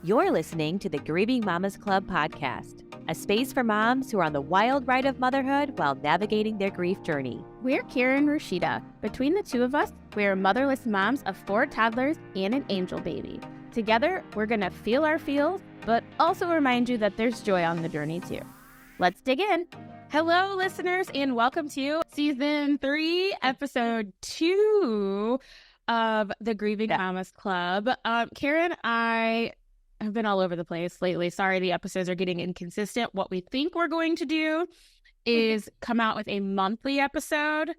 You're listening to the Grieving Mamas Club podcast, a space for moms who are on the wild ride of motherhood while navigating their grief journey. We're Cara and Rashida. Between the two of us, we're motherless moms of 4 toddlers and an angel baby. Together, we're going to feel our feels, but also remind you that there's joy on the journey too. Let's dig in. Hello, listeners, and welcome to Season 3, Episode 2 of the Grieving Mamas Club. Karen, I have been all over the place lately. Sorry, the episodes are getting inconsistent. What we think we're going to do is come out with a monthly episode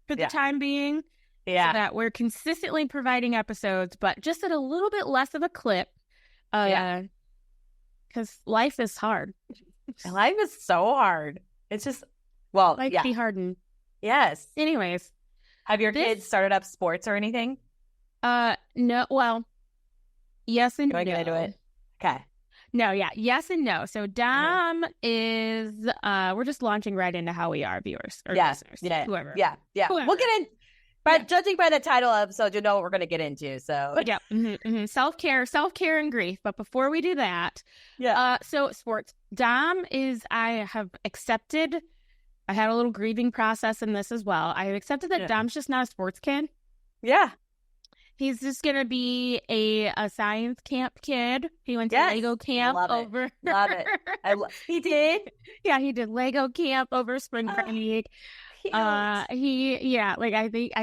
for the time being. Yeah. So that we're consistently providing episodes, but just at a little bit less of a clip. Because life is hard. Life is so hard. It's just, well, life be hardened. Yes. Anyways. Have your kids started up sports or anything? No. Well, yes and no. You want to get into it? Okay. No, yeah. Yes and no. So Dom is, we're just launching right into how we are, viewers or listeners. Yeah. Whoever. Yeah. Whoever. We'll get in. But judging by the title episode, you know what we're going to get into. So yeah. Self-care and grief. But before we do that, so sports. Dom is, I have accepted, I had a little grieving process in this as well. I have accepted that Dom's just not a sports kid. Yeah. He's just going to be a science camp kid. He went to Lego camp over. Love it. He did? Yeah, he did Lego camp over spring break. I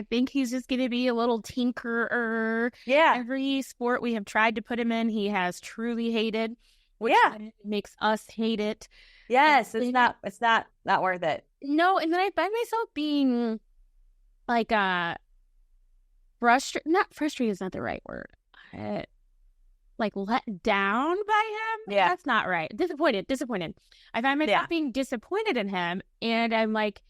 think he's just going to be a little tinkerer. Yeah. Every sport we have tried to put him in, he has truly hated, which makes us hate it. Yes, it's not worth it. No, and then I find myself being like not frustrated is not the right word. Like let down by him. Yeah, that's not right. Disappointed. I find myself being disappointed in him, and I'm like,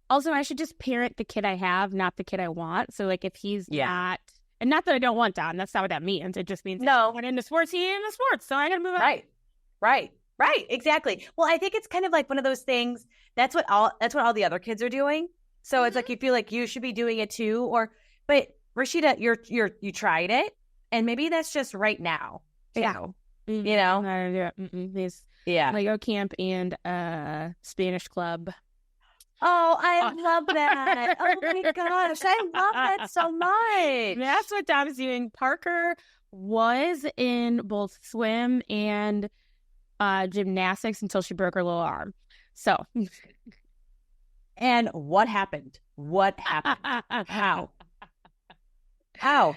also I should just parent the kid I have, not the kid I want. So like if he's not, and not that I don't want Don. That's not what that means. It just means no. When into sports, he into sports. So I gotta move on. Right. Exactly. Well, I think it's kind of like one of those things. That's what all the other kids are doing. So it's like you feel like you should be doing it too, but Rashida, you tried it, and maybe that's just right now. Yeah. You know? He's Lego camp and Spanish club. Oh, I love that. Oh my gosh. I love that so much. That's what Dom's doing. Parker was in both swim and gymnastics until she broke her little arm. So. And what happened? How?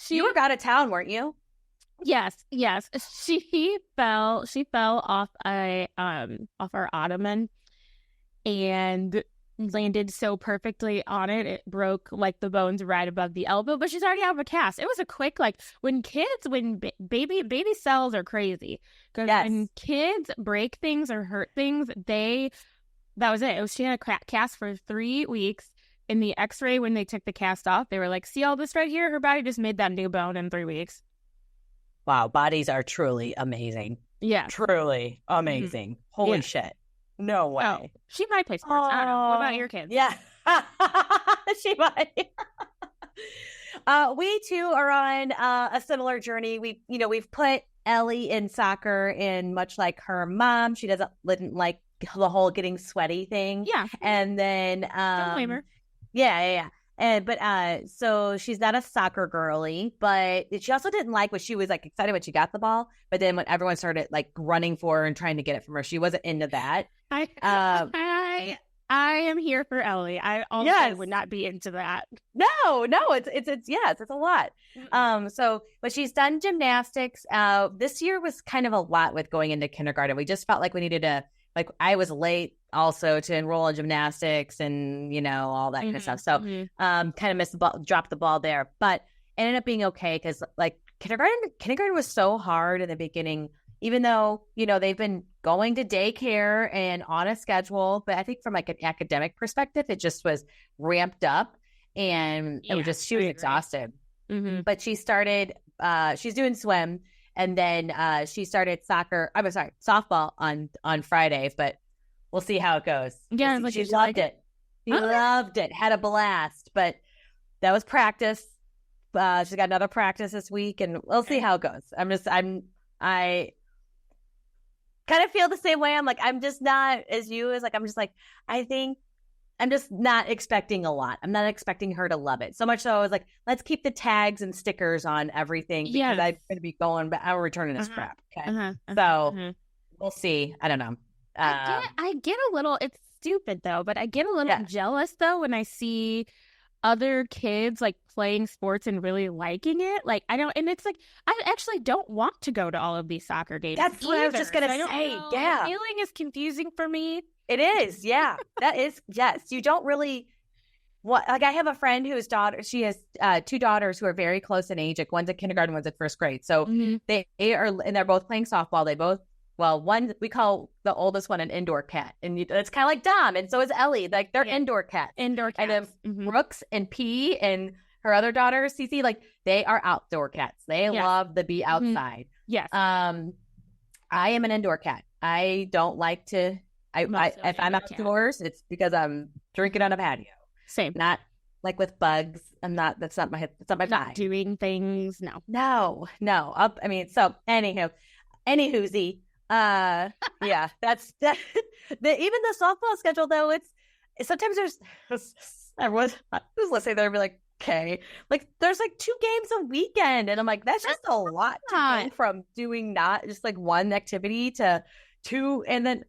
You were out of town, weren't you? Yes. She fell off off our ottoman and landed so perfectly on it. It broke like the bones right above the elbow, but she's already out of a cast. It was a quick, like when baby cells are crazy. Because when kids break things or hurt things, that was it. She had a cast for 3 weeks. In the x-ray, when they took the cast off, they were like, see all this right here? Her body just made that new bone in 3 weeks. Wow, bodies are truly amazing. Yeah. Truly amazing. Mm-hmm. Holy shit. No way. Oh, she might play sports. I don't know. What about your kids? Yeah. She might. We too are on a similar journey. We've put Ellie in soccer, and much like her mom, she didn't like the whole getting sweaty thing. Yeah. And then don't blame her. Yeah. And so she's not a soccer girly, but she also didn't like when she was like excited when she got the ball, but then when everyone started like running for her and trying to get it from her, she wasn't into that. I am here for Ellie. I also would not be into that. No, it's a lot. But she's done gymnastics. This year was kind of a lot with going into kindergarten. We just felt like we needed to. Like I was late also to enroll in gymnastics and, all that kind of stuff. So kind of missed the ball, dropped the ball there, but ended up being okay because like kindergarten was so hard in the beginning, even though, they've been going to daycare and on a schedule. But I think from like an academic perspective, it just was ramped up and it was just, she was exhausted. Mm-hmm. But she started, she's doing swim. And then she started softball on Fridays, but we'll see how it goes. Yeah, she loved it. She loved it. Had a blast, but that was practice. She's got another practice this week, and we'll see how it goes. I kind of feel the same way. I'm just not as you as I'm just I think I'm just not expecting a lot. I'm not expecting her to love it so much. So I was like, let's keep the tags and stickers on everything because I'm going to be going, but I'm returning this crap. Okay, so we'll see. I don't know. I get a little. It's stupid though, but I get a little jealous though when I see other kids playing sports and really liking it. I don't, and it's I actually don't want to go to all of these soccer games. That's what I was just gonna say. Yeah, the feeling is confusing for me. It is. Yeah, that is. Yes, you don't really. What I have a friend whose daughter. She has 2 daughters who are very close in age. One's at kindergarten, one's at first grade. So they are, and they're both playing softball. They both. Well, one, we call the oldest one an indoor cat. And it's kind of like Dom. And so is Ellie. They're indoor cats. Indoor cats. And then Brooks and P and her other daughter, Cece, they are outdoor cats. They love to be outside. Yes. I am an indoor cat. I don't like to, if I'm outdoors, it's because I'm drinking on a patio. Same. Not with bugs. That's not my not vibe. Doing things. No. So anywhoozy. Yeah, that's that. Even the softball schedule though, it's sometimes everyone who's listening there will be okay, there's 2 games a weekend, and I'm that's just a lot to go from doing not just one activity to 2, and then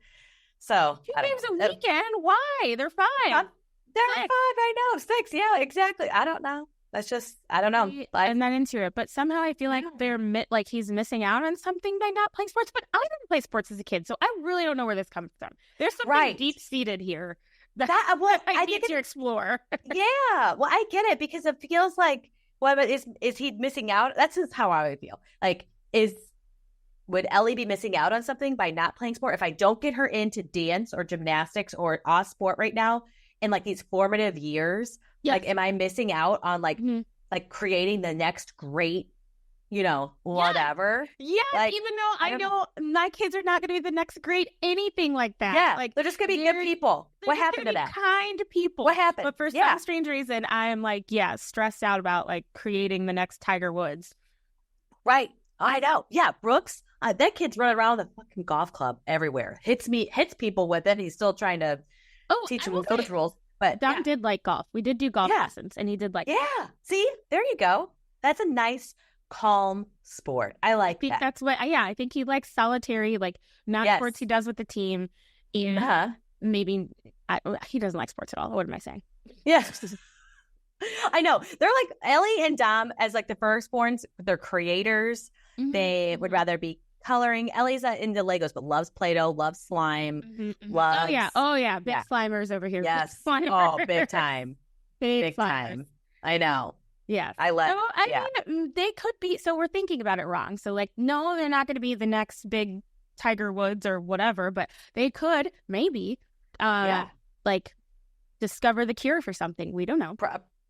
2 games a weekend. Why? They're 5. They're 5. I know 6. Yeah, exactly. I don't know. That's just, I don't know. I'm not into it, but somehow I feel they're he's missing out on something by not playing sports. But I didn't play sports as a kid, so I really don't know where this comes from. There's something deep seated here that I need to explore. Yeah, well, I get it because it feels is he missing out? That's just how I would feel. Would Ellie be missing out on something by not playing sport if I don't get her into dance or gymnastics or a sport right now in these formative years? Yes. Am I missing out on creating the next great, whatever? Yeah, even though I know my kids are not going to be the next great anything like that. Yeah, they're just going to be good people. What happened to that? Kind people. What happened? But for some strange reason, I'm stressed out about creating the next Tiger Woods. Right. I know. Yeah, Brooks, that kid's running around the fucking golf club everywhere. Hits people with it. He's still trying to teach him coach rules. But Dom did like golf. We did do golf lessons, and he did like. Yeah. See, there you go. That's a nice, calm sport. I like that. That's what. Yeah, I think he likes solitary, not sports he does with the team, and maybe he doesn't like sports at all. What am I saying? Yeah. I know. They're Ellie and Dom as the firstborns. They're creators. Mm-hmm. They would rather be coloring. Ellie's into Legos, but loves Play-Doh, loves slime, loves... Oh, yeah. Big slimers over here. Yes. Oh, big time. Big time. I know. Yes. I love mean, they could be... So we're thinking about it wrong. So, no, they're not going to be the next big Tiger Woods or whatever, but they could maybe, discover the cure for something. We don't know.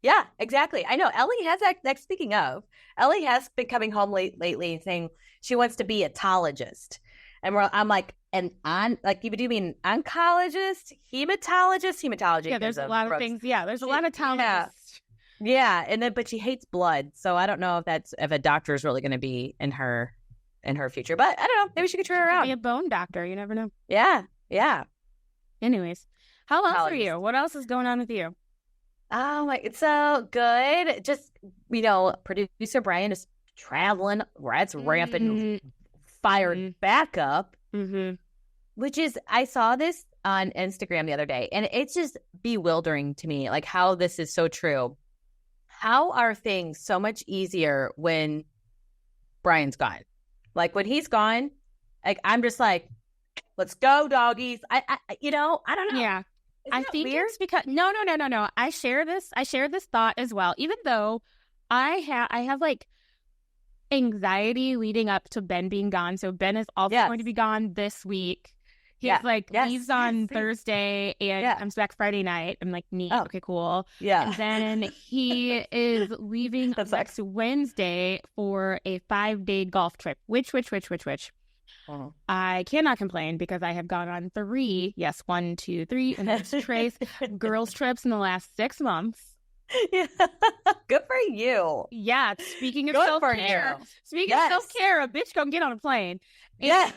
Yeah, exactly. I know. Ellie has speaking of, Ellie has been coming home lately saying she wants to be a tologist. And I'm you do mean oncologist, hematology. Yeah, there's a lot of things. Yeah, there's a lot of talents. Yeah, and then but she hates blood, so I don't know if a doctor is really going to be in her future. But I don't know. Maybe she could try her out. Be a bone doctor. You never know. Yeah. Anyways, how else are you? What else is going on with you? Oh, it's so good. Just, producer Brian is traveling. That's rampant, fired back up, which is, I saw this on Instagram the other day, and it's just bewildering to me, how this is so true. How are things so much easier when Brian's gone? When he's gone, I'm just let's go, doggies. I don't know. Yeah. I think weird? It's because no. I share this thought as well. Even though I have anxiety leading up to Ben being gone. So Ben is also going to be gone this week. He's leaves on Thursday and comes back Friday night. I'm neat. Oh. Okay, cool. Yeah. And then he is leaving next Wednesday for a 5-day golf trip. Which. Uh-huh. I cannot complain because I have gone on 3, 1, 2, 3, and that's girls trips in the last 6 months. Yeah. Good for you. Yeah. Speaking of Good for self-care, you. speaking of Yes. self-care, a bitch gonna get on a plane. Yeah.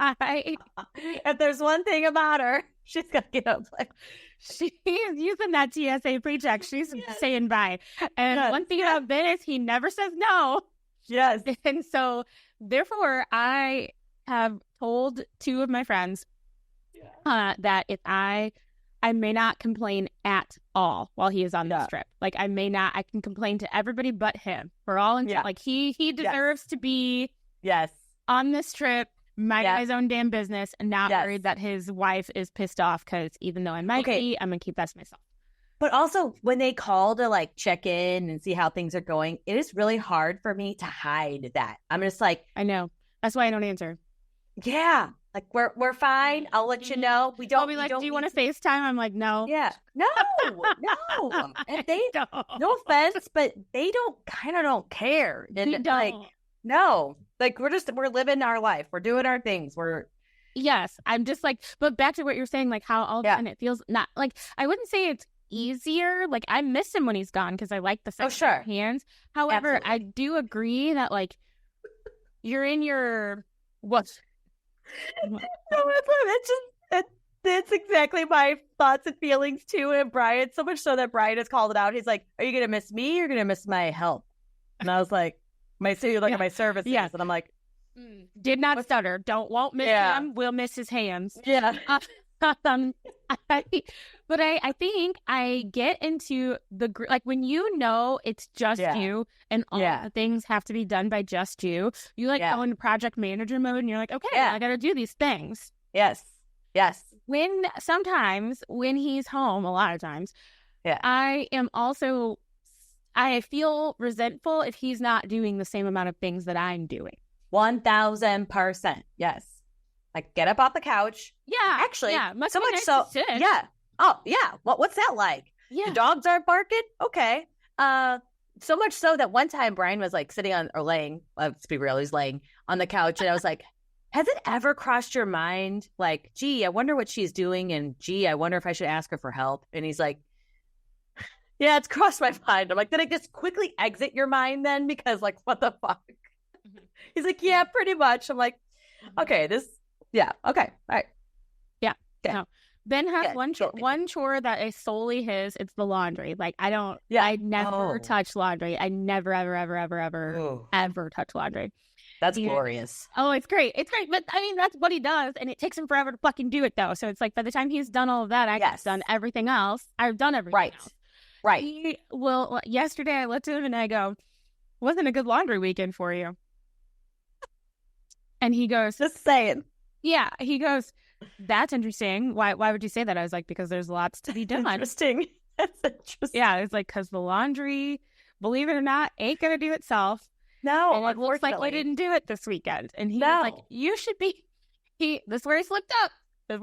I If there's one thing about her, she's gonna get up. Like, She's using that TSA pre-check. She's saying bye. And one thing about Ben is he never says no. yes. And so, therefore, I have told two of my friends that if I may not complain at all while he is on this trip. Like, I can complain to everybody but him. We're all in, like, he deserves to be on this trip, minding his own damn business and not worried that his wife is pissed off because even though I might be, I'm going to keep that to myself. But also, when they call to like check in and see how things are going, it is really hard for me to hide that. I'm just like, I know. That's why I don't answer. Yeah, like we're fine. I'll let you know. We don't. I'll be like, do you want to FaceTime? I'm like, no. Yeah, no. And they, no offense, but they kind of don't care. They don't. Like, no, like we're living our life. We're doing our things. Yes, I'm just like, but back to what you're saying, like how all of a sudden it feels not like, I wouldn't say it's easier. Like, I miss him when he's gone because I like the second hands. However, absolutely. I do agree that like you're in your what? No, it's exactly my thoughts and feelings too. And Brian, so much so that Brian has called it out. He's like, "Are you gonna miss me? Or you're gonna miss my help?" And I was like, "My services." And I'm like, "Did not stutter. Won't miss him. We'll miss his hands." Yeah. But I think I get into like when you know it's just you and all the things have to be done by just you. You like go into project manager mode and you're like, okay, I got to do these things. Yes. Sometimes when he's home, a lot of times, I feel resentful if he's not doing the same amount of things that I'm doing. 1000%. Yes. Like, get up off the couch. Yeah. Actually, so much so. Yeah. Oh, yeah. What's that like? Yeah. The dogs aren't barking? Okay. So much so that one time Brian was like sitting on or laying, let's be real, he's laying on the couch. And I was like, has it ever crossed your mind? Like, gee, I wonder what she's doing. And gee, I wonder if I should ask her for help. And he's like, yeah, it's crossed my mind. I'm like, did it just quickly exit your mind then? Because like, what the fuck? Mm-hmm. He's like, yeah, pretty much. I'm like, okay, okay. All right. Yeah. Okay. No. Ben has one chore that is solely his. It's the laundry. Like, I never touch laundry. I never, ever touch laundry. That's glorious. Oh, it's great. It's great. But I mean, that's what he does. And it takes him forever to fucking do it though. So it's like, by the time he's done all of that, I've done everything else. I've done everything else. Right. Yesterday I looked at him and I go, wasn't a good laundry weekend for you. And he goes, just saying. Yeah. He goes, that's interesting. Why would you say that? I was like, because there's lots to be done. Interesting. That's interesting. Yeah. It's like, because the laundry, believe it or not, ain't going to do itself. No. And it looks like we didn't do it this weekend. And he was like, you should be, this is where he slipped up. He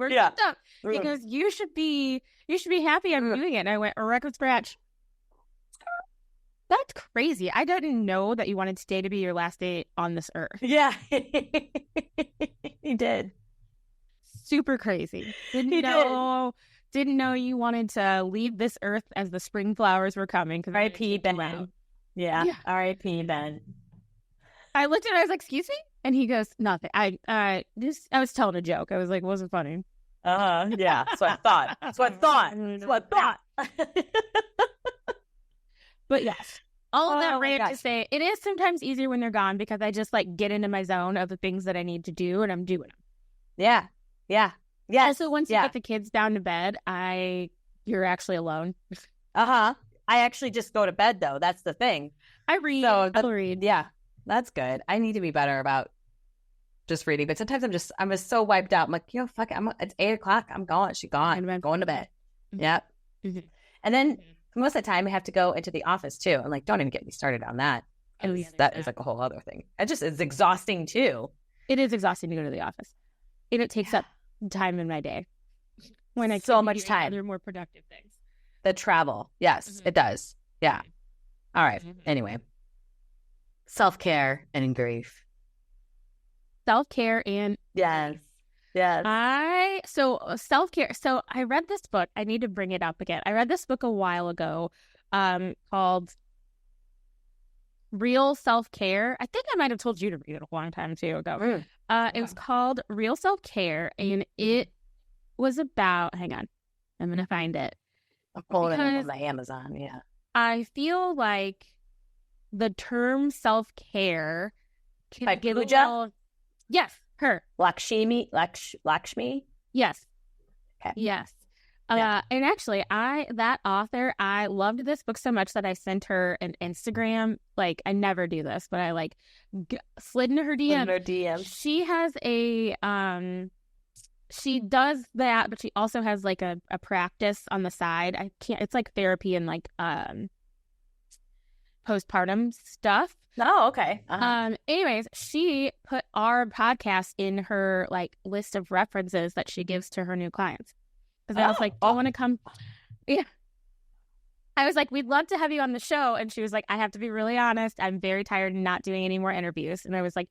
goes, you should be happy I'm doing it. And I went, a record scratch. That's crazy. I didn't know that you wanted today to be your last day on this earth. Yeah. He did. Super crazy. Didn't know you wanted to leave this earth as the spring flowers were coming. R.I.P. Ben. Yeah. R.I.P. Ben. I looked at him, I was like, excuse me? And he goes, nothing. I was telling a joke. I was like, it wasn't funny. Yeah. So I thought. But yes, all of that rant to say, it is sometimes easier when they're gone because I just like get into my zone of the things that I need to do and I'm doing them. Yeah. Yeah. Also, once you get the kids down to bed, you're actually alone. I actually just go to bed though. That's the thing. I read. I'll read. Yeah, that's good. I need to be better about just reading, but sometimes I'm just so wiped out. I'm like, fuck it. It's 8:00. I'm gone. She's gone. I'm going to bed. Mm-hmm. Yep. Mm-hmm. And then most of the time I have to go into the office too. I'm like, don't even get me started on that. That is like a whole other thing. It's exhausting too. It is exhausting to go to the office. And it takes up time in my day. When I so much time. Other more productive things. The travel. Yes, it does. Yeah. All right. Anyway. Self-care and grief. Self-care and yes. Yes. Self-care. So I read this book. I need to bring it up again. I read this book a while ago, called Real Self-Care. I think I might have told you to read it a long time too ago. It was called Real Self-Care, and it was about, hang on, I'm going to find it. I'm pulling it up on my Amazon, yeah. I feel like the term self-care can Like get Pooja? a little... Yes, her. Lakshmi? Yes. Okay. Yes. Yeah. And actually, that author, I loved this book so much that I sent her an Instagram. Like, I never do this, but I slid into her DM. She has she does that, but she also has like a practice on the side. It's like therapy and like postpartum stuff. Oh, okay. Anyways, she put our podcast in her like list of references that she gives to her new clients. Because I was like, do you want to come? Yeah. I was like, we'd love to have you on the show. And she was like, I have to be really honest. I'm very tired of not doing any more interviews. And I was like,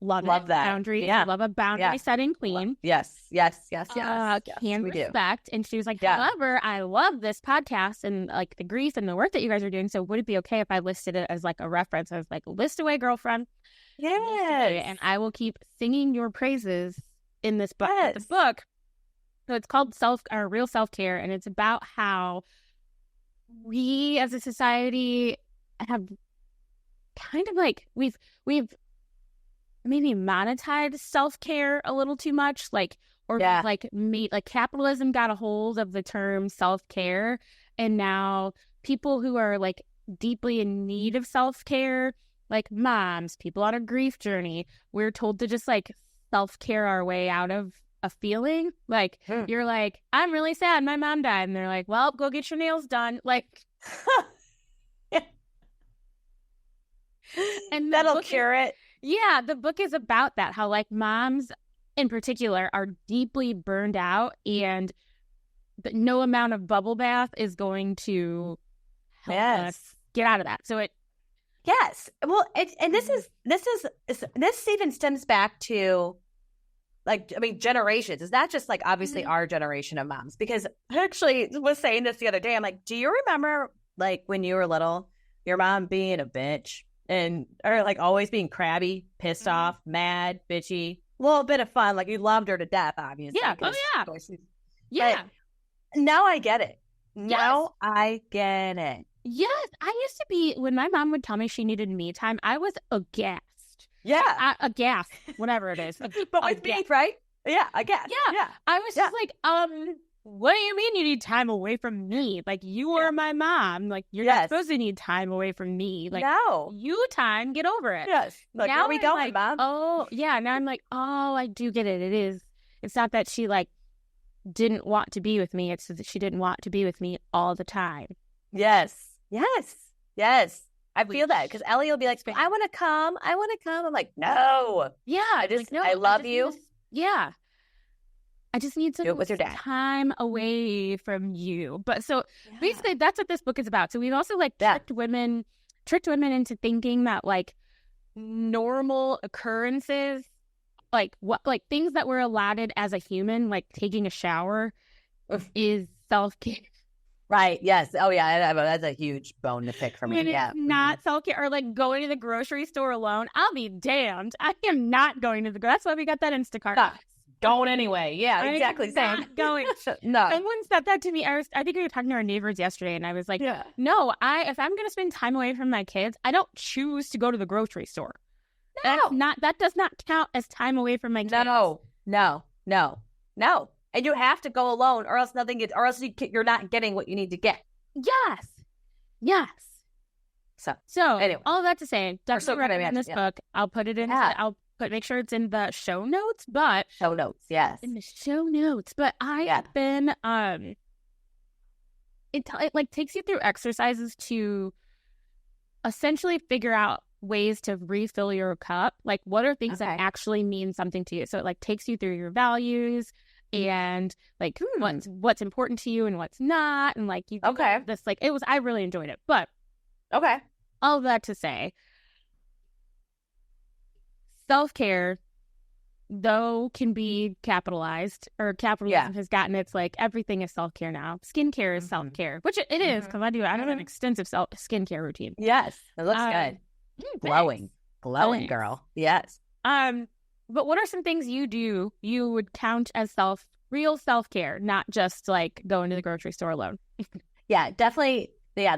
love that. Boundary. Yeah. Love a boundary setting queen. Yes. Can we respect. And she was like, however, I love this podcast and like the grief and the work that you guys are doing. So would it be okay if I listed it as like a reference? I was like, list away, girlfriend. Yes. And I will keep singing your praises in this book. Yes. The book. So it's called Real Self-Care, and it's about how we as a society have kind of like we've maybe monetized self-care a little too much, capitalism got a hold of the term self-care, and now people who are like deeply in need of self-care, like moms, people on a grief journey, we're told to just like self-care our way out of a feeling. Like you're like, I'm really sad my mom died, and they're like, well, go get your nails done, like and that'll cure it. Yeah, the book is about that, how like moms in particular are deeply burned out, and no amount of bubble bath is going to help us get out of that. So well, this even stems back to generations. It's not just like obviously our generation of moms, because I actually was saying this the other day. I'm like, do you remember like when you were little, your mom being a bitch or like always being crabby, pissed off, mad, bitchy, a little bit of fun. Like you loved her to death, obviously. Yeah. Oh yeah. Yeah. But now I get it. Now I get it. Yes. I used to be, when my mom would tell me she needed me time, I was aghast. Yeah. Aghast, whatever it is. But with beef, right? Yeah, aghast. Yeah. I was just like, what do you mean you need time away from me? Like, you are my mom. Like, you're not supposed to need time away from me. Like, no. You time, get over it. Yes. Like, now where we going, Mom? Oh, yeah. Now I'm like, I do get it. It's not that she, like, didn't want to be with me. It's that she didn't want to be with me all the time. Yes. I feel that, because Ellie will be like, I want to come. I'm like, no. Yeah. I love you. I just need some time away from you. But so basically that's what this book is about. So we've also like tricked women into thinking that like normal occurrences, like things that we're allotted as a human, like taking a shower, is self-care. Right. Yes. Oh, yeah. That's a huge bone to pick for me. When it's not self-care, or like going to the grocery store alone. I'll be damned. I am not going to the. That's why we got that Instacart. Going anyway. Yeah, exactly. Same. Going. No. Someone said that to me. I think we were talking to our neighbors yesterday, and I was like, no, if I'm going to spend time away from my kids, I don't choose to go to the grocery store. No. That does not count as time away from my kids. No. And you have to go alone, or else you're not getting what you need to get. Yes. So anyway, all that to say, definitely recommend this book. I'll put it in. Make sure it's in the show notes. But yes, in the show notes. But I have been it like takes you through exercises to essentially figure out ways to refill your cup. Like, what are things that actually mean something to you? So it like takes you through your values and like what's important to you and what's not, and like you this like it was. I really enjoyed it. But all that to say, self-care though, can be capitalized, or capitalism has gotten its like everything is self-care now. Skincare is self-care, which it is, because I have an extensive skincare routine. Yes, it looks good. Glowing girl. Yes. But what are some things you would count as real self-care, not just like going to the grocery store alone? Yeah, definitely. Yeah,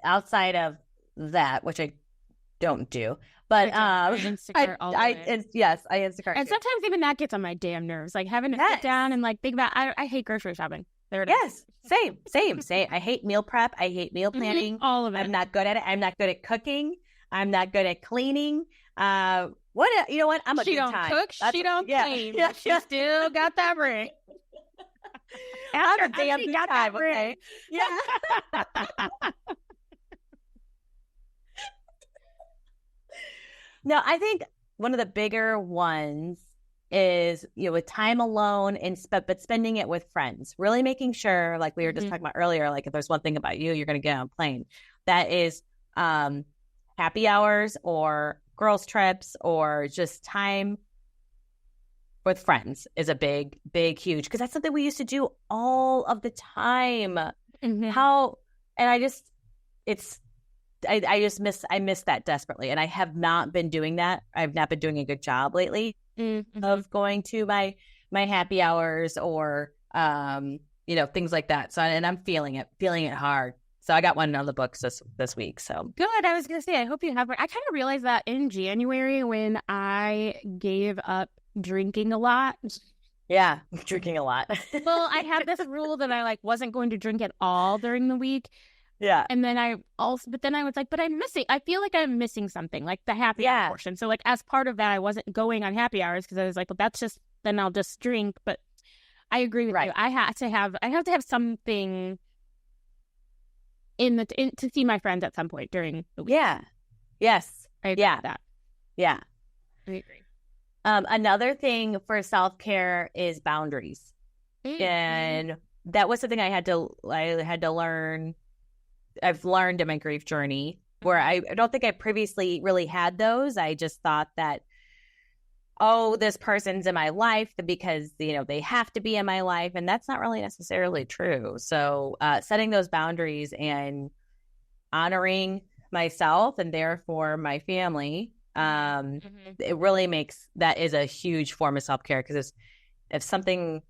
outside of that, which I don't do, but Instacart yes, I Instacart. And sometimes even that gets on my damn nerves. Like having to sit down and like think about. I hate grocery shopping. There it is. Same. I hate meal prep. I hate meal planning. All of it. I'm not good at it. I'm not good at cooking. I'm not good at cleaning. What you know what? I'm a she good don't time. cook. She don't clean. Yeah. She still got that ring. I'm a damn good time. Okay. Yeah. No, I think one of the bigger ones is, with time alone but spending it with friends, really making sure, like we were just talking about earlier, like if there's one thing about you, you're going to get on a plane, that is happy hours or girls trips or just time with friends is a big, huge, because that's something we used to do all of the time. I miss that desperately. And I have not been doing that. I've not been doing a good job lately of going to my happy hours or, things like that. So, and I'm feeling it hard. So I got one on the books this week. So good. I was going to say, I hope you have one. I kind of realized that in January when I gave up drinking a lot. Yeah, drinking a lot. Well, I had this rule that I wasn't going to drink at all during the week. Yeah. And then I was like, but I feel like I'm missing something, like the happy hour portion. So as part of that, I wasn't going on happy hours because I was like, well, then I'll just drink. But I agree with you. I have to have something to see my friends at some point during the week. Yeah. Yes. I agree with that. Yeah. I agree. Another thing for self-care is boundaries. And that was something I had to learn. I've learned in my grief journey, where I don't think I previously really had those. I just thought that, this person's in my life because, they have to be in my life. And that's not really necessarily true. So setting those boundaries and honoring myself and therefore my family, it really that is a huge form of self-care, because if something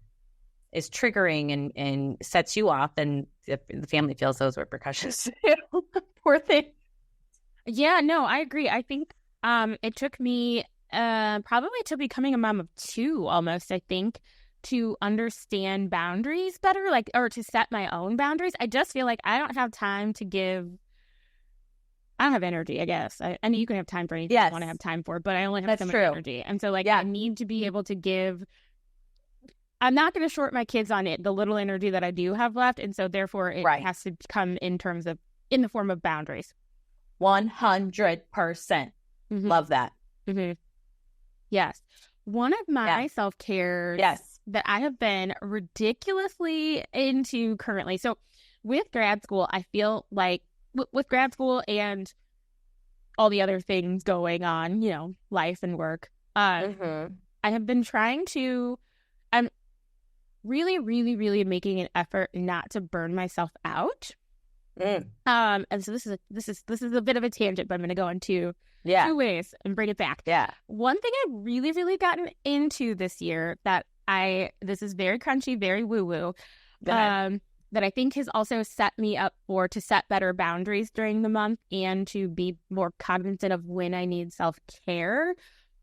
is triggering and sets you off, then if the family feels those repercussions. Poor thing. Yeah, no, I agree. I think it took me probably to becoming a mom of two almost, I think, to understand boundaries better, or to set my own boundaries. I just feel like I don't have time to give. I don't have energy, I guess. I mean, you can have time for anything you want to have time for, but I only have so much energy. And so I need to be able to give. I'm not going to short my kids on the little energy that I do have left. And so therefore it has to come in the form of boundaries. 100%. Love that. Yes. One of my self-care that I have been ridiculously into currently. So with grad school, I feel like with grad school and all the other things going on, life and work, I have been trying to, I'm really, really, really making an effort not to burn myself out. And so this is a bit of a tangent, but I'm going to go into two ways and bring it back. Yeah. One thing I've really, really gotten into this year that this is very crunchy, very woo-woo, that I think has also set me up to set better boundaries during the month and to be more cognizant of when I need self-care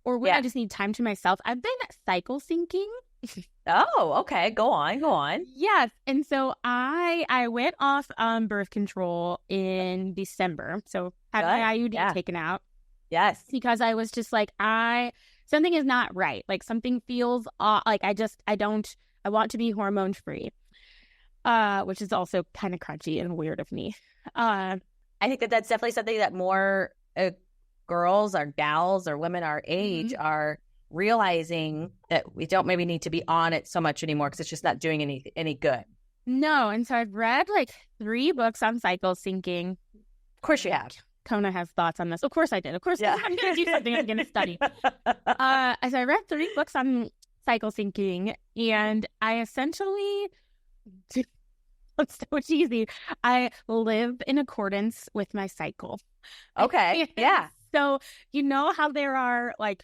or when I just need time to myself. I've been cycle syncing. Oh, okay. Go on. Yes. And so I went off birth control in December. So had my IUD taken out. Yes. Because I was just like, something is not right. Like something feels off. Like I want to be hormone free, which is also kind of crunchy and weird of me. I think that's definitely something that more girls or gals or women our age are realizing, that we don't maybe need to be on it so much anymore because it's just not doing any good. No. And so I've read 3 books on cycle syncing. Of course you have. Kona has thoughts on this. Of course I did. Of course, I'm going to do something. I'm going to study. As I read 3 books on cycle syncing, and I essentially, it's so cheesy, I live in accordance with my cycle. Okay. Yeah. So you know how there are like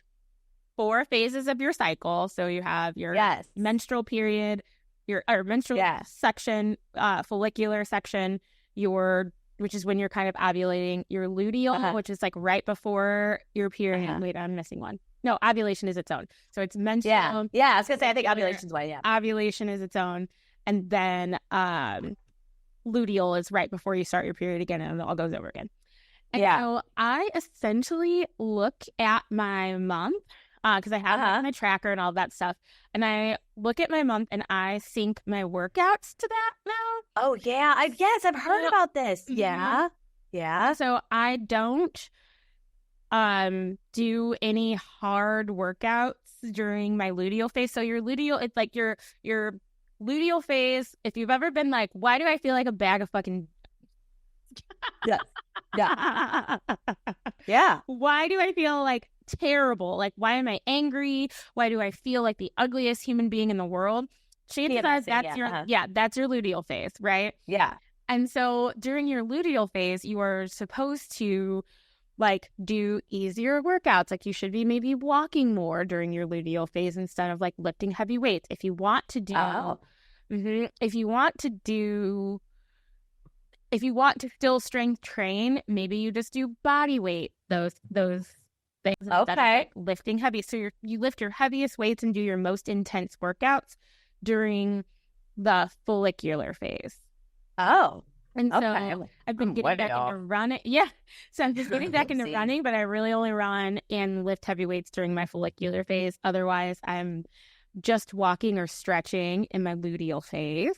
4 phases of your cycle. So you have your menstrual period, your menstrual section, follicular section, which is when you're kind of ovulating, your luteal, which is like right before your period. Wait, I'm missing one. No, ovulation is its own. So it's menstrual. Yeah. I was gonna say I think ovulation is one. Yeah. Ovulation is its own, and then luteal is right before you start your period again, and it all goes over again. And so I essentially look at my month because I have my tracker and all that stuff, and I look at my month and I sync my workouts to that now. Oh yeah, I've heard about this. Yeah, yeah. So I don't do any hard workouts during my luteal phase. So your luteal, it's like your luteal phase. If you've ever been like, why do I feel like a bag of fucking yeah. Why do I feel like terrible? Like, why am I angry? Why do I feel like the ugliest human being in the world? Chances are that's that's your luteal phase, right? Yeah. And so during your luteal phase, you are supposed to like do easier workouts. Like you should be maybe walking more during your luteal phase instead of like lifting heavy weights. If you want to do, if you want to still strength train, maybe you just do body weight, those things instead of like lifting heavy. So you lift your heaviest weights and do your most intense workouts during the follicular phase. Oh. And so I've been getting back into running. Yeah. So I'm just getting back into running, but I really only run and lift heavy weights during my follicular phase. Otherwise, I'm just walking or stretching in my luteal phase.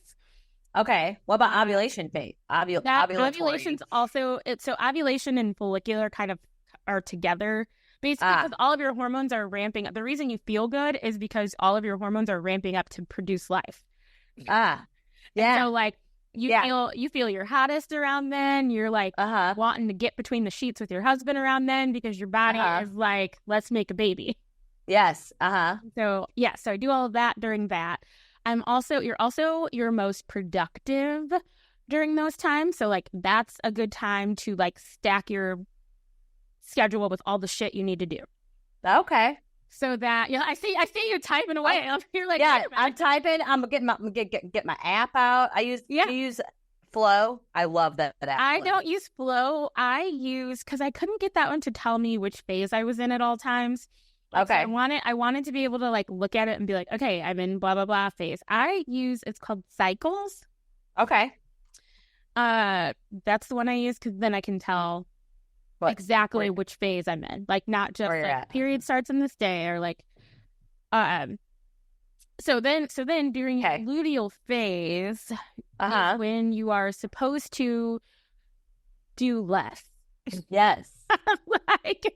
Okay. What about ovulation phase? Ovulation's also so ovulation and follicular kind of are together basically because all of your hormones are ramping up. The reason you feel good is because all of your hormones are ramping up to produce life. Yeah. And so like you feel your hottest around then. You're like wanting to get between the sheets with your husband around then because your body is like, let's make a baby. Yes. So so I do all of that during that. You're also your most productive during those times. So like that's a good time to like stack your schedule with all the shit you need to do. Okay. So that I see you typing away. You're like, I'm typing. I'm gonna get my app out. I use Flow. I love that app. I don't use Flow. I use because I couldn't get that one to tell me which phase I was in at all times. Okay. So I wanted to be able to like look at it and be like, okay, I'm in blah blah blah phase. It's called Cycles. Okay. That's the one I use because then I can tell exactly which phase I'm in. Like not just like period starts on this day or like so then during luteal phase is when you are supposed to do less. Yes. Like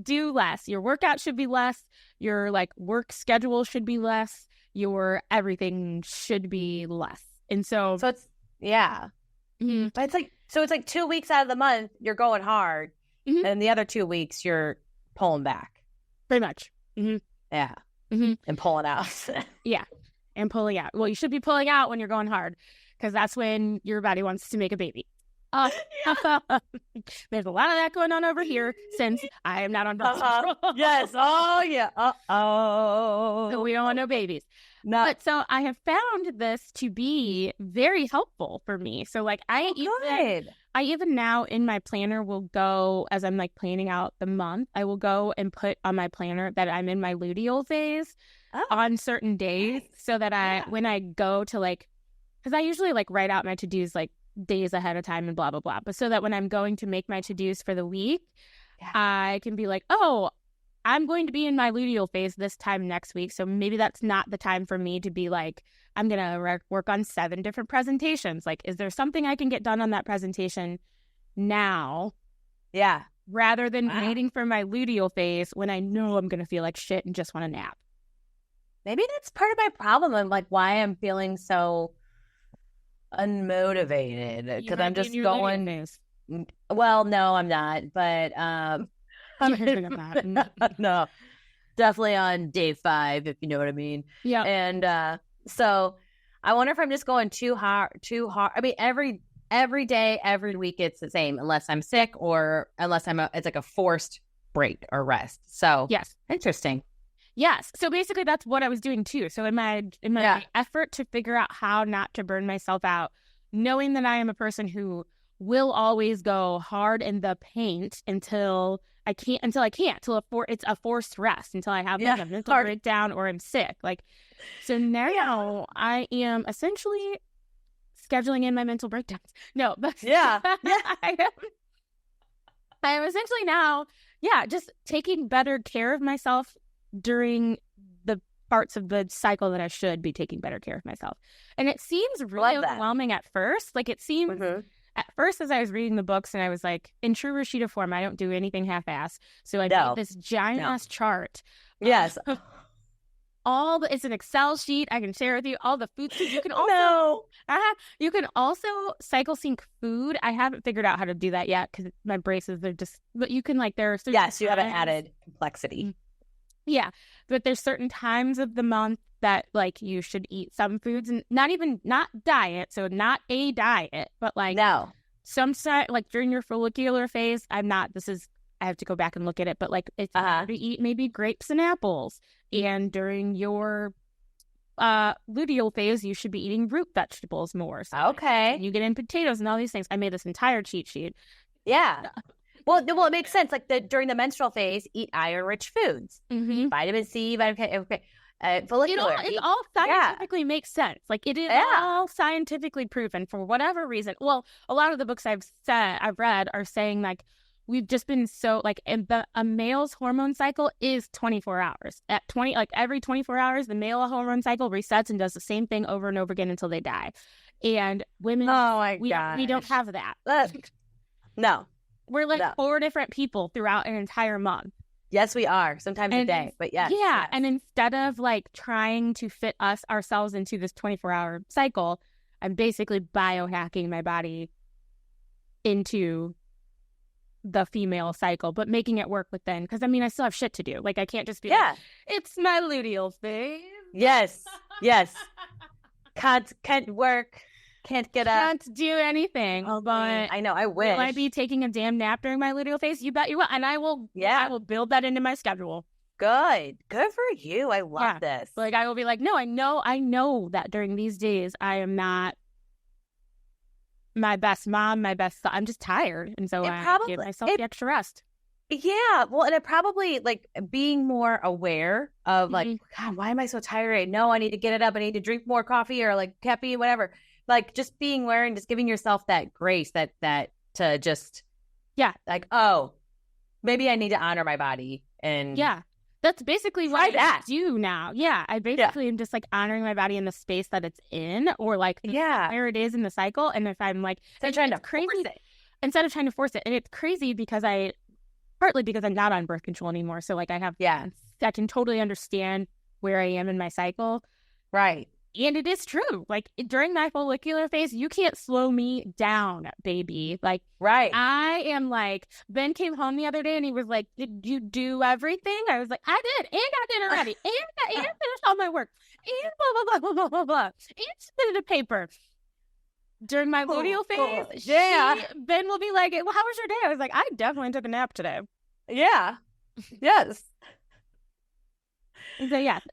do less. Your workout should be less. Your like work schedule should be less. Your everything should be less. And so it's but it's like 2 weeks out of the month you're going hard, and the other 2 weeks you're pulling back. Pretty much. Yeah. And pulling out. And pulling out. Well, you should be pulling out when you're going hard because that's when your body wants to make a baby. There's a lot of that going on over here since I am not on birth control. Yes. Oh yeah. So we don't want no babies. No. But so I have found this to be very helpful for me. So like I even now in my planner will go as I'm like planning out the month. I will go and put on my planner that I'm in my luteal phase on certain days, so that when I go to like, because I usually like write out my to-dos like days ahead of time and blah blah blah, but so that when I'm going to make my to-dos for the week, I can be like, oh, I'm going to be in my luteal phase this time next week, so maybe that's not the time for me to be like, I'm gonna work on 7 different presentations. Like, is there something I can get done on that presentation now, rather than waiting for my luteal phase when I know I'm gonna feel like shit and just want to nap. Maybe that's part of my problem and like why I'm feeling so unmotivated, because I'm just going. Well, no, I'm not, but no, definitely on day 5, if you know what I mean. Yeah. And so I wonder if I'm just going too hard. I mean, every day, every week, it's the same, unless I'm sick or unless it's like a forced break or rest. So Yes. interesting. Yes. So basically that's what I was doing too. So in my effort to figure out how not to burn myself out, knowing that I am a person who will always go hard in the paint until it's a forced rest, until I have like a mental breakdown or I'm sick. Like, so now I am essentially scheduling in my mental breakdowns. No, but I am essentially now, just taking better care of myself during the parts of the cycle that I should be taking better care of myself. And it seems really overwhelming at first. Like, it seems at first, as I was reading the books, and I was like, in true Rashida form, I don't do anything half-ass. So I made this giant-ass chart. Yes. It's an Excel sheet. I can share with you all the food. You can also you can also cycle sync food. I haven't figured out how to do that yet because my braces are just. But you can there are certain you have an added complexity. Yeah, but there's certain times of the month that like you should eat some foods, and not diet, so not a diet, but like some like during your follicular phase. I have to go back and look at it, but like it's better to eat maybe grapes and apples, and during your luteal phase, you should be eating root vegetables more. So you get in potatoes and all these things. I made this entire cheat sheet. Yeah. Well, it makes sense. Like during the menstrual phase, eat iron-rich foods, vitamin C, vitamin K, follicular. It all scientifically makes sense. Like it is all scientifically proven for whatever reason. Well, a lot of the books I've read are saying like we've just been so like a male's hormone cycle is 24 hours. At every 24 hours, the male hormone cycle resets and does the same thing over and over again until they die. And women, we don't have that. No. We're like 4 different people throughout an entire month. Yes, we are. Sometimes a day, but yes. Yeah, and instead of like trying to fit ourselves into this 24-hour cycle, I'm basically biohacking my body into the female cycle, but making it work within. Because I mean, I still have shit to do. Like I can't just be like, it's my luteal phase. Yes. Can't work. Can't get up. Can't do anything. Oh, but I know. I wish. Will I be taking a damn nap during my luteal phase? You bet you will. And I will. I will build that into my schedule. Good for you. I love this. Like I will be like, no, I know that during these days I am not my best mom, my best. I'm just tired, and so I give myself the extra rest. Yeah, well, and it probably like being more aware of like, God, why am I so tired? No, I need to get it up. I need to drink more coffee or like caffeine, whatever. Like just being aware and just giving yourself that grace that to just like, oh, maybe I need to honor my body. And that's basically what I do now. Yeah, I basically am just like honoring my body in the space that it's in, or like where it is in the cycle. And if I'm like instead of trying to force it, and it's crazy because partly because I'm not on birth control anymore. So like I have I can totally understand where I am in my cycle. Right. And it is true. Like during my follicular phase, you can't slow me down, baby. Like, I am like, Ben came home the other day and he was like, did you do everything? I was like, I did. And got dinner ready. And finished all my work. And blah, blah, blah, blah, blah, blah. And submitted a paper. During my luteal phase, Ben will be like, well, how was your day? I was like, I definitely took a nap today. Yeah. Yes. So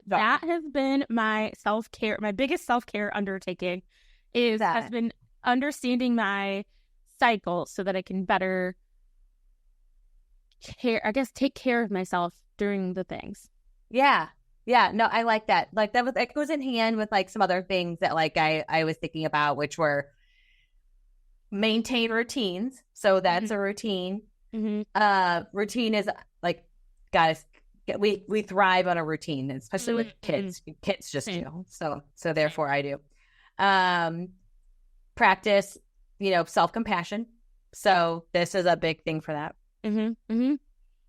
that has been my self-care. My biggest self-care undertaking has been understanding my cycle so that I can better take care of myself during the things. Yeah. No, I like that. Like that goes in hand with like some other things that like I was thinking about, which were maintain routines. So that's a routine. Routine is like, guys, we thrive on a routine, especially with kids. Kids just do. So therefore I do. Practice, self-compassion. So this is a big thing for that.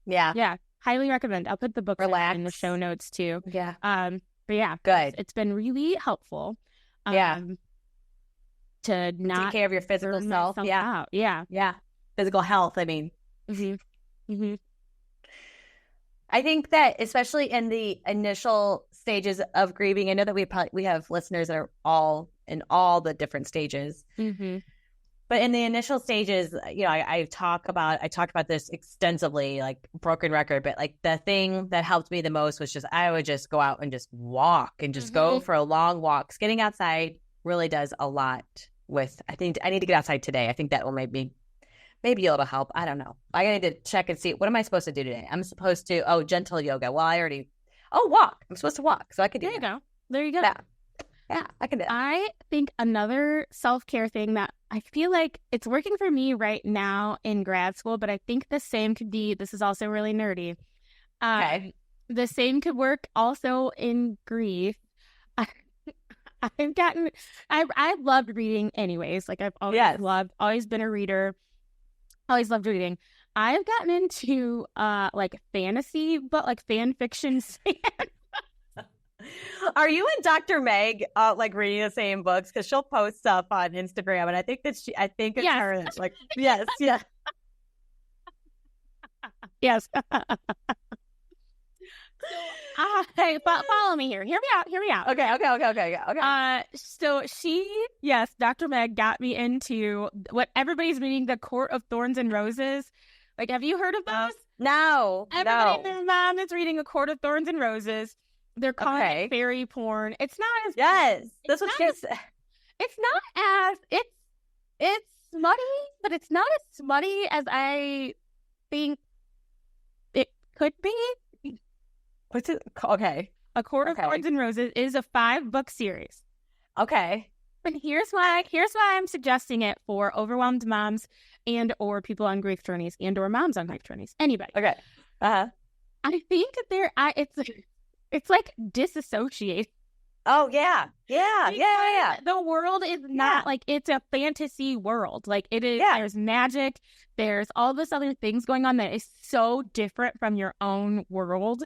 Yeah. Highly recommend. I'll put the book in the show notes too. Yeah. But yeah, good. It's been really helpful. To not take care of your physical self. Yeah. Yeah. physical health. I mean, I think that especially in the initial stages of grieving, I know that we have listeners that are all in all the different stages. But in the initial stages, you know, I talked about this extensively, like broken record. But like the thing that helped me the most was just I would just go out and just walk and just go for a long walk. Getting outside really does a lot. I think I need to get outside today. I think that will maybe it'll help. I don't know. I need to check and see what am I supposed to do today. I'm supposed to gentle yoga. Well, walk. I'm supposed to walk, so I could do. There you go. Yeah, I can do that. I think another self-care thing that I feel like it's working for me right now in grad school, but I think the same could be, this is also really nerdy. Okay. The same could work also in grief. I've loved reading anyways. Like I've always been a reader. Always loved reading. I've gotten into like fantasy, but like fan fiction. Are you and Dr. Meg like reading the same books? Because she'll post stuff on Instagram, and I think it's her. That's like yes. Hey, follow me here. Hear me out. Okay. So Dr. Meg got me into what everybody's reading, The Court of Thorns and Roses. Like, have you heard of those? No. Everybody and their mom is reading A Court of Thorns and Roses. They're calling it fairy porn. It's not as that's what she said. It's not as it's smutty, but it's not as smutty as I think it could be. What's it? Okay. A Court of Thorns and Roses is a 5-book series. Okay. And here's why I'm suggesting it for overwhelmed moms and or people on grief journeys and or moms on grief journeys. Anybody. Okay. I think it's like disassociate. Oh yeah. The world is not like it's a fantasy world. Like it is. There's magic. There's all this other things going on that is so different from your own world.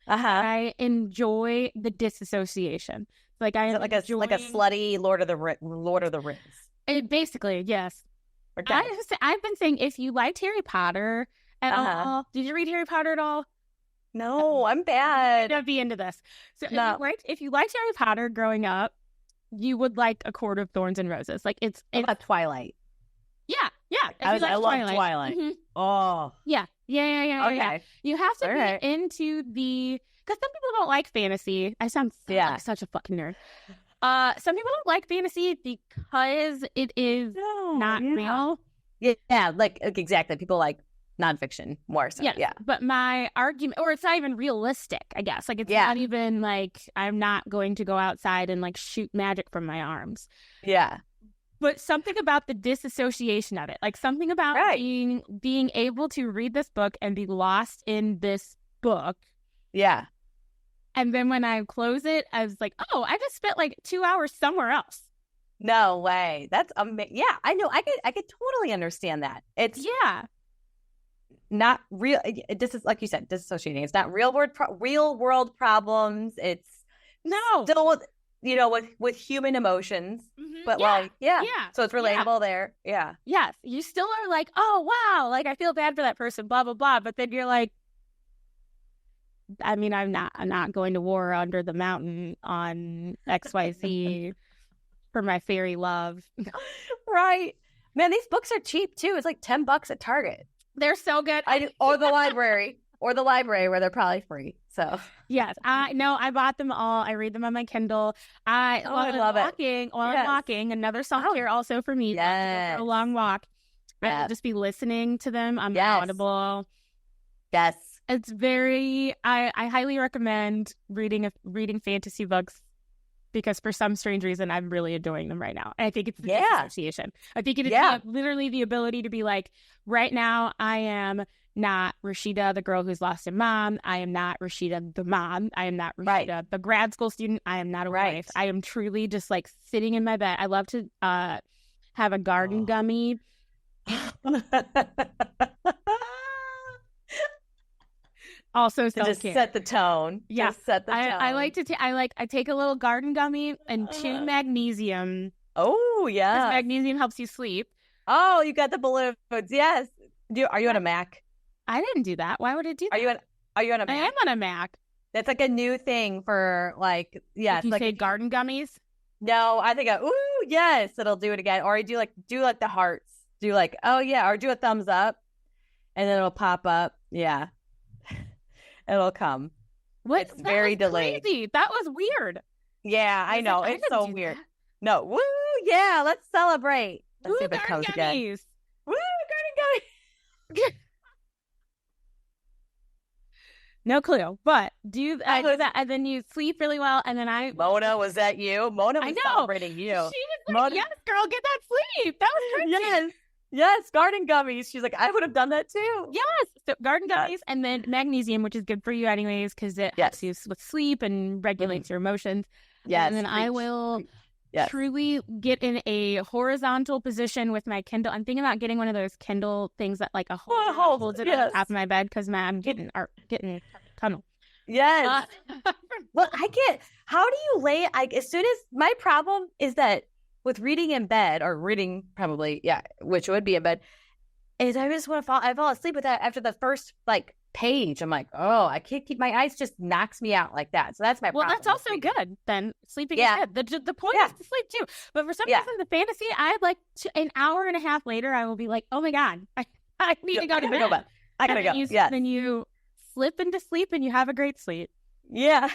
I enjoy the disassociation. Like I like a slutty Lord of the Rings. Basically, yes. Okay. I've been saying if you liked Harry Potter at all, did you read Harry Potter at all? No, I'm bad. I'd be into this. So if you liked Harry Potter growing up, you would like A Court of Thorns and Roses. Like it's about Twilight. Yeah. I love Twilight. Oh. Yeah. Okay. Yeah. You have to be into because some people don't like fantasy. I sound like such a fucking nerd. Some people don't like fantasy because it is not real. Yeah, like exactly. People like nonfiction more so. Yeah. But my argument, or it's not even realistic, I guess. Like it's not even like I'm not going to go outside and like shoot magic from my arms. Yeah. But something about the disassociation of it, like something about being able to read this book and be lost in this book. Yeah. And then when I close it, I was like, oh, I just spent like 2 hours somewhere else. No way. That's amazing. Yeah, I know. I could totally understand that. It's not real. This is like you said, disassociating. It's not real world problems. It's still, with human emotions, but so it's relatable there. Yeah. Yes. You still are like, oh, wow. Like, I feel bad for that person, blah, blah, blah. But then you're like, I mean, I'm not going to war under the mountain on XYZ for my fairy love. Right. Man, these books are cheap too. It's like $10 at Target. They're so good. Or the library where they're probably free. So yes, I bought them all. I read them on my Kindle. I love it. While I'm walking, another self-care also for me. Yes. For a long walk. I'll just be listening to them on my Audible. Yes. It's very, I highly recommend reading fantasy books because for some strange reason, I'm really enjoying them right now. And I think it's the disassociation. I think it is literally the ability to be like, right now, I am not Rashida, the girl who's lost a mom. I am not Rashida, the mom. I am not Rashida, the grad school student. I am not a wife. I am truly just like sitting in my bed. I love to have a garden gummy. Also self-care. Just set the tone. Yeah. Just set the tone. I take a little garden gummy and chew magnesium. Oh, yeah. Because magnesium helps you sleep. Oh, you got the balloons. Yes. Are you on a Mac? I didn't do that. Why would I do that? Are you on a I Mac? am on a Mac. That's like a new thing for like, yeah. If you like say garden gummies? No, I think ooh, yes, it'll do it again. Or I do like the hearts. Do like, oh yeah, or do a thumbs up and then it'll pop up. Yeah. It'll come. What? It's very delayed. Crazy. That was weird. Yeah, I know. Like, it's so weird. That. No, woo, yeah, let's celebrate. Let's see if it comes again. Woo, garden gummies. No clue, but I do that, and then you sleep really well, and then Mona, was that you? Mona was celebrating you. She was like, yes, girl, get that sleep. That was crazy. Yes, garden gummies. She's like, I would have done that too. Yes, so garden gummies, and then magnesium, which is good for you anyways, because it helps you with sleep and regulates your emotions. Yes, and then I will truly get in a horizontal position with my Kindle. I'm thinking about getting one of those Kindle things that like holds it on the top of my bed because I'm getting tunnel. Yes. Well, I get. How do you lay? As soon as my problem is that with reading in bed or reading probably, which would be in bed, is I just want to fall. I fall asleep with that after the first like page. I'm like, oh, I can't keep my eyes. Just knocks me out like that. So that's my problem. Well, that's also good. Then sleeping is good. The point is to sleep too. But for some reason, the fantasy, I like an hour and a half later, I will be like, oh my god, I need to go to bed. I gotta go. Then you slip into sleep and you have a great sleep. Yeah.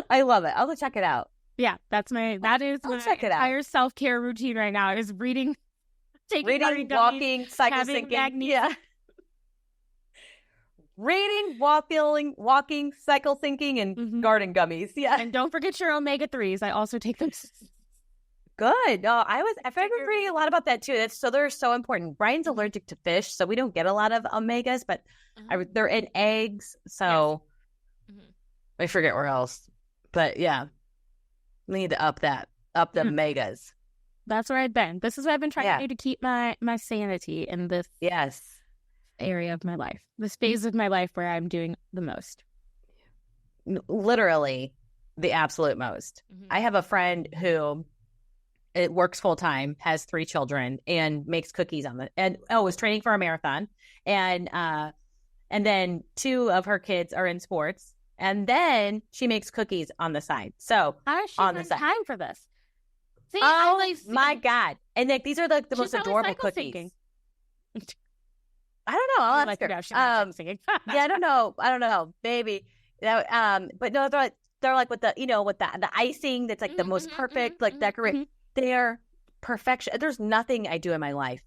I love it. I'll go check it out. Yeah, that is my entire self-care routine right now is reading, walking, cycle syncing. Yeah. Reading, walking, cycle syncing, and garden gummies. Yeah. And don't forget your omega-3s. I also take them. Good. No, I've been reading a lot about that too. They're so important. Brian's allergic to fish, so we don't get a lot of omegas, but they're in eggs. So I forget where else, but yeah, we need to up the omegas. That's where I've been. This is what I've been trying to do to keep my sanity in this area of my life, this phase of my life where I'm doing the most. Literally, the absolute most. I have a friend who. It works full time, has 3 children, and makes cookies was training for a marathon, and then 2 of her kids are in sports, and then she makes cookies on the side. So how does she find time for this? See, my god! And like these are the most adorable cookies. I don't know. I'll ask her. I don't know, baby. But no, they're like with the icing that's like the most perfect, like decorate. They're perfection. There's nothing I do in my life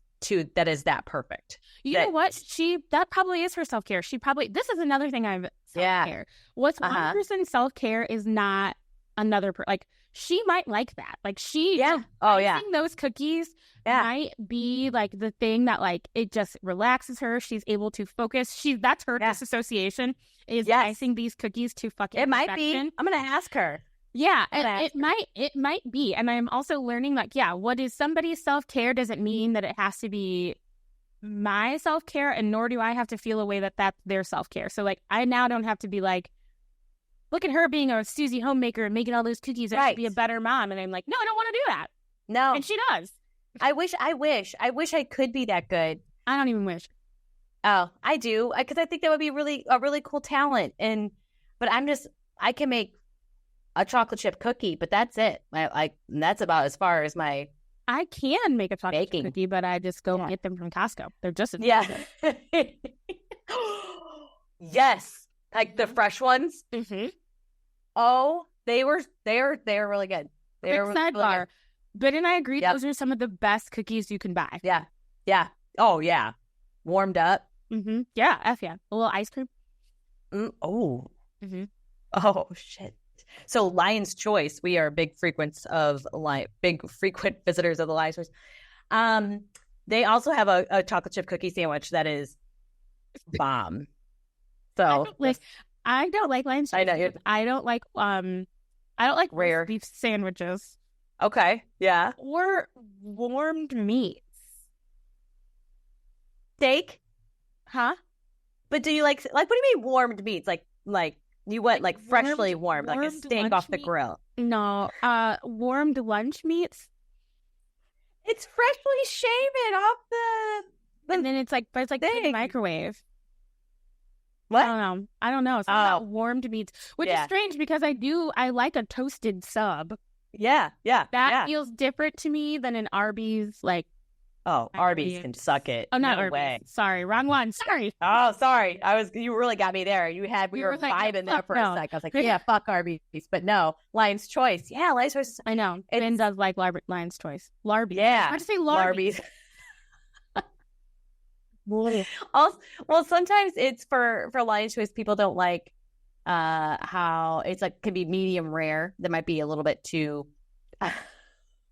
that is that perfect. You know what? That probably is her self-care. This is another thing I've self-care. What's one person's self-care is not another like she might like that. Like those cookies might be like the thing that like it just relaxes her. She's able to focus. That's her disassociation is icing these cookies to fucking it might be. I'm gonna ask her. Yeah, it might be. And I'm also learning like, what is somebody's self-care doesn't mean that it has to be my self-care, and nor do I have to feel a way that that's their self-care. So like I now don't have to be like, look at her being a Susie homemaker and making all those cookies. I should be a better mom. And I'm like, no, I don't want to do that. No. And she does. I wish I could be that good. I don't even wish. Oh, I do. Because I think that would be a really cool talent. But I can make a chocolate chip cookie, but that's it. That's about as far as my. I can make a chocolate chip cookie, but I just go get them from Costco. They're just as good. Yes, like the fresh ones. Mm-hmm. Oh, they were really good. Sidebar. But and I agree, those are some of the best cookies you can buy. Yeah. Oh yeah, warmed up. Mm-hmm. Yeah, a little ice cream. Oh. Mm-hmm. Oh shit. So Lion's Choice, we are big frequent visitors of the Lion's Choice. They also have a chocolate chip cookie sandwich that is bomb. So I don't like Lion's Choice. I don't like rare beef sandwiches. Okay, yeah. Or warmed meats. Steak? Huh? But do you like what do you mean warmed meats? Like you went like freshly warmed like a steak off the grill. No, warmed lunch meats. It's freshly shaven off the And then it's like, but it's like put in the thing. microwave. What? I don't know. It's not warmed meats, which is strange because I like a toasted sub. Yeah. That feels different to me than an Arby's, like. Oh, Arby's can suck it. Oh, not no Arby's. Way. Sorry, wrong one. Sorry. Oh, sorry. You really got me there. We were like, vibing there for a sec. I was like, yeah, fuck Arby's. But no, Lion's Choice. Yeah, Lion's Choice. I know. Ben does like Lion's Choice. Larby. Yeah. How'd you say Larby? Also, well, sometimes it's for Lion's Choice. People don't like how it's like can be medium rare. That might be a little bit too.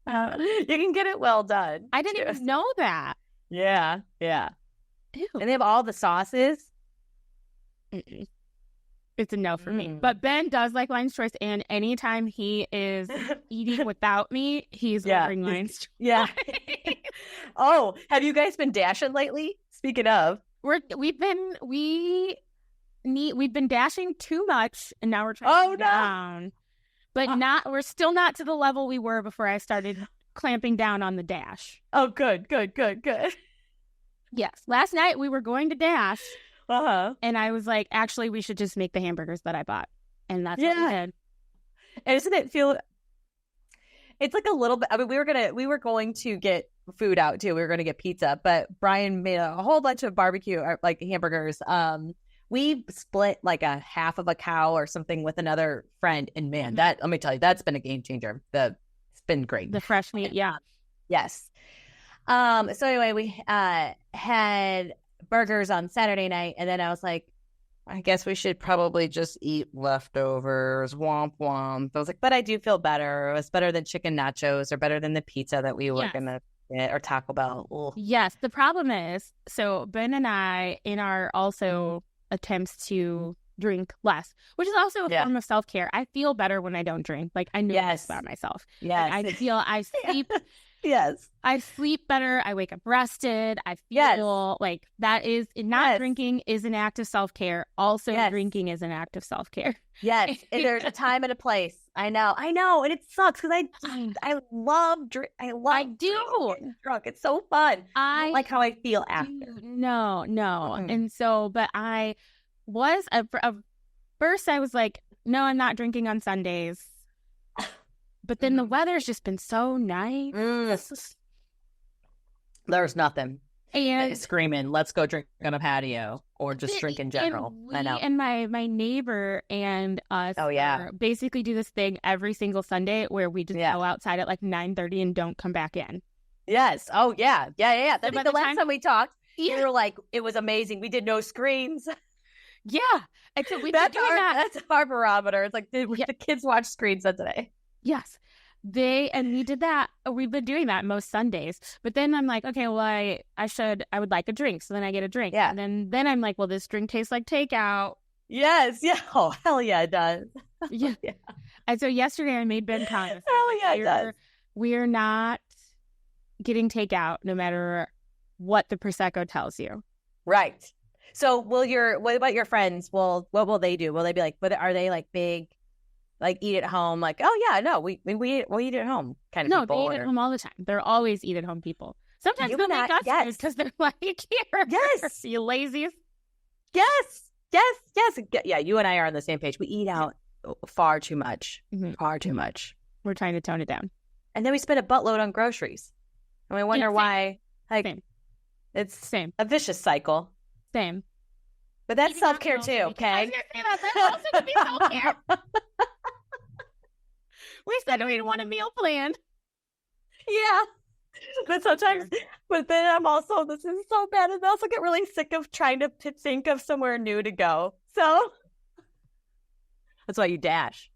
You can get it well done. I didn't even know that. Yeah. Ew. And they have all the sauces. Mm-mm. It's a no for me. But Ben does like Lion's Choice, and anytime he is eating without me, he's ordering Lion's Choice. Yeah. Oh, have you guys been dashing lately? Speaking of, we've been dashing too much, and now we're trying to down. But we're still not to the level we were before I started clamping down on the dash. Oh, good. Yes. Last night we were going to dash. And I was like, actually, we should just make the hamburgers that I bought. And that's what we did. And doesn't it feel... It's like a little bit... I mean, we were going to get food out, too. We were going to get pizza. But Brian made a whole bunch of barbecue, like hamburgers. We split like a half of a cow or something with another friend. And man, let me tell you, that's been a game changer. It's been great. The fresh meat, yeah. Yes. So anyway, we had burgers on Saturday night, and then I was like, I guess we should probably just eat leftovers. Womp womp. I was like, but I do feel better. It was better than chicken nachos or better than the pizza that we were gonna get or Taco Bell. Ugh. Yes. The problem is, so Ben and I, in our also attempts to drink less, which is also a form of self-care. I feel better when I don't drink. Like I know this about myself. Yes. Like, I feel I sleep. Yes. I sleep better. I wake up rested. I feel like that is not drinking is an act of self-care. Also drinking is an act of self-care. Yes. And there's a time and a place. I know. And it sucks because I love drink. I do drunk. It's so fun. I don't like how I feel after. No. And so, but I was at first I was like, no, I'm not drinking on Sundays. But then the weather's just been so nice. There's nothing. And screaming, let's go drink on a patio or just drink in general. I know. And my neighbor and us basically do this thing every single Sunday where we just go outside at like 9:30 and don't come back in. Yes. Oh, yeah. Yeah. I think the last time we talked, you were like, it was amazing. We did no screens. Yeah. Except we've been doing that. That's our barometer. It's like, did the kids watch screens today? Yes. We did that. We've been doing that most Sundays. But then I'm like, okay, well, I would like a drink. So then I get a drink. Yeah. And then I'm like, well, this drink tastes like takeout. Yes. Yeah. Oh, hell yeah, it does. Yeah. And so yesterday I made Ben promise. Hell yeah, it does. We're not getting takeout no matter what the Prosecco tells you. Right. So what about your friends? Well, what will they do? Will they be like, are they like big, like eat at home? Like, oh yeah, no, we eat at home kind of people. No, they eat at home all the time. They're always eat at home people. Sometimes they'll make us food because they're like, here, yes, you lazies. Yes. Yeah, you and I are on the same page. We eat out far too much. Mm-hmm. Far too much. We're trying to tone it down. And then we spend a buttload on groceries. And we wonder why. Like, same. It's a vicious cycle. Same. But that's self-care too, okay? I was going to say that. That also could be self-care. We said we didn't want a meal plan. Yeah. But sometimes, but then I'm also, this is so bad. And I also get really sick of trying to think of somewhere new to go. So that's why you dash.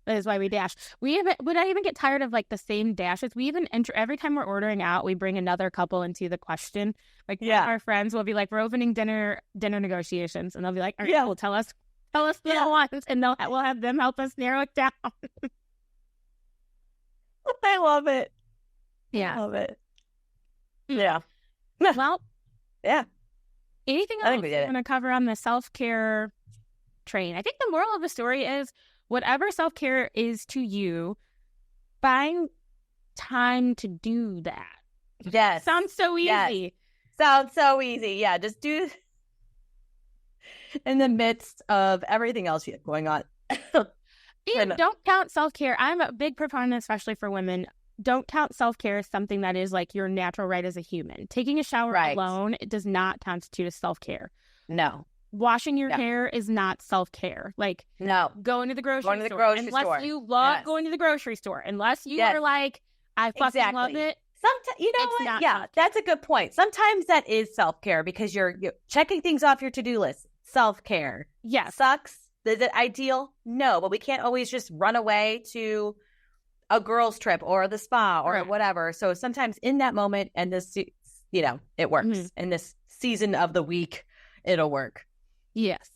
That is why we dash. Would I even get tired of like the same dashes? We even enter every time we're ordering out, we bring another couple into the question. Like our friends will be like, we're opening dinner negotiations. And they'll be like, all right, well, tell us the ones. And we'll have them help us narrow it down. I love it. Yeah. I love it. Yeah. Well, yeah. Anything else we want to cover on the self-care train? I think the moral of the story is whatever self-care is to you, find time to do that. Yes. Sounds so easy. Yes. Sounds so easy. Yeah. Just do in the midst of everything else you have going on. And don't count self-care. I'm a big proponent, especially for women. Don't count self-care as something that is like your natural right as a human. Taking a shower alone, it does not constitute as self-care. No. Washing your hair is not self-care. Like, no. Going to the grocery store. Unless you love going to the grocery store. Unless you are like, I fucking love it. Sometimes, you know what? Yeah, self-care. That's a good point. Sometimes that is self-care because you're checking things off your to-do list. Self-care. Yeah. Sucks. Is it ideal? No, but we can't always just run away to a girls' trip or the spa or whatever. So sometimes in that moment and this, you know, it works. Mm-hmm. In this season of the week, it'll work. Yes.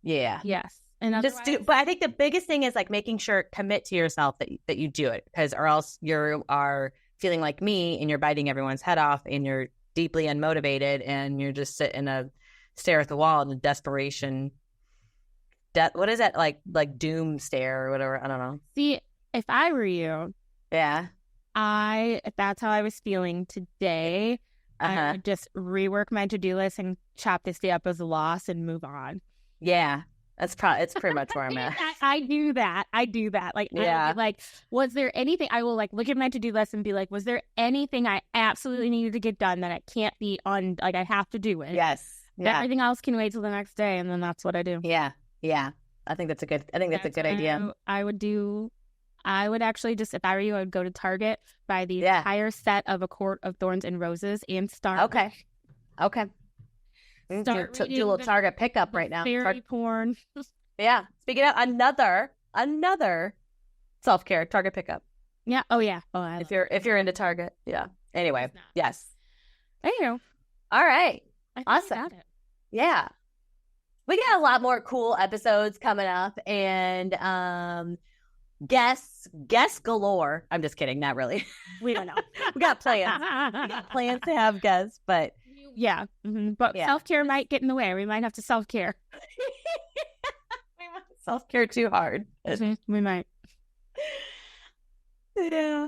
Yeah. Yes. And just do. But I think the biggest thing is like making sure, commit to yourself that you do it, because or else you are feeling like me and you're biting everyone's head off and you're deeply unmotivated and you're just sitting a stare at the wall in desperation. What is that like doom stare or whatever? I don't know. See, if I were you, if that's how I was feeling today, I would just rework my to-do list and chop this day up as a loss and move on. Yeah, it's pretty much where I'm at. I do that. Like, I would be like, was there anything? I will like look at my to-do list and be like, was there anything I absolutely needed to get done that I can't be on? Like, I have to do it. Yes. Yeah. Everything else can wait till the next day, and then that's what I do. Yeah. Yeah. I think that's a good idea. I would actually just, if I were you, I would go to Target, buy the entire set of A Court of Thorns and Roses and start. Okay. Do a little Target pickup right now. Fairy porn. Yeah. Speaking of another self-care Target pickup. Yeah. Oh yeah. If you're into Target. Yeah. Anyway. Yes. There you go. All right. Awesome. Got it. Yeah. We got a lot more cool episodes coming up, and guests galore. I'm just kidding, not really. We don't know. We got plans. To have guests, but yeah. Mm-hmm. But self-care might get in the way. We might have to self-care. We might self-care too hard. We might. Yeah.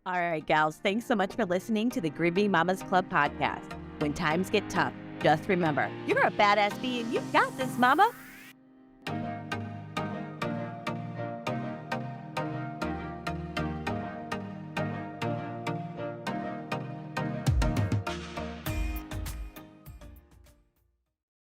All right, gals. Thanks so much for listening to the Grieving Mamas Club podcast. When times get tough, just remember, you're a badass bee and you got this, mama.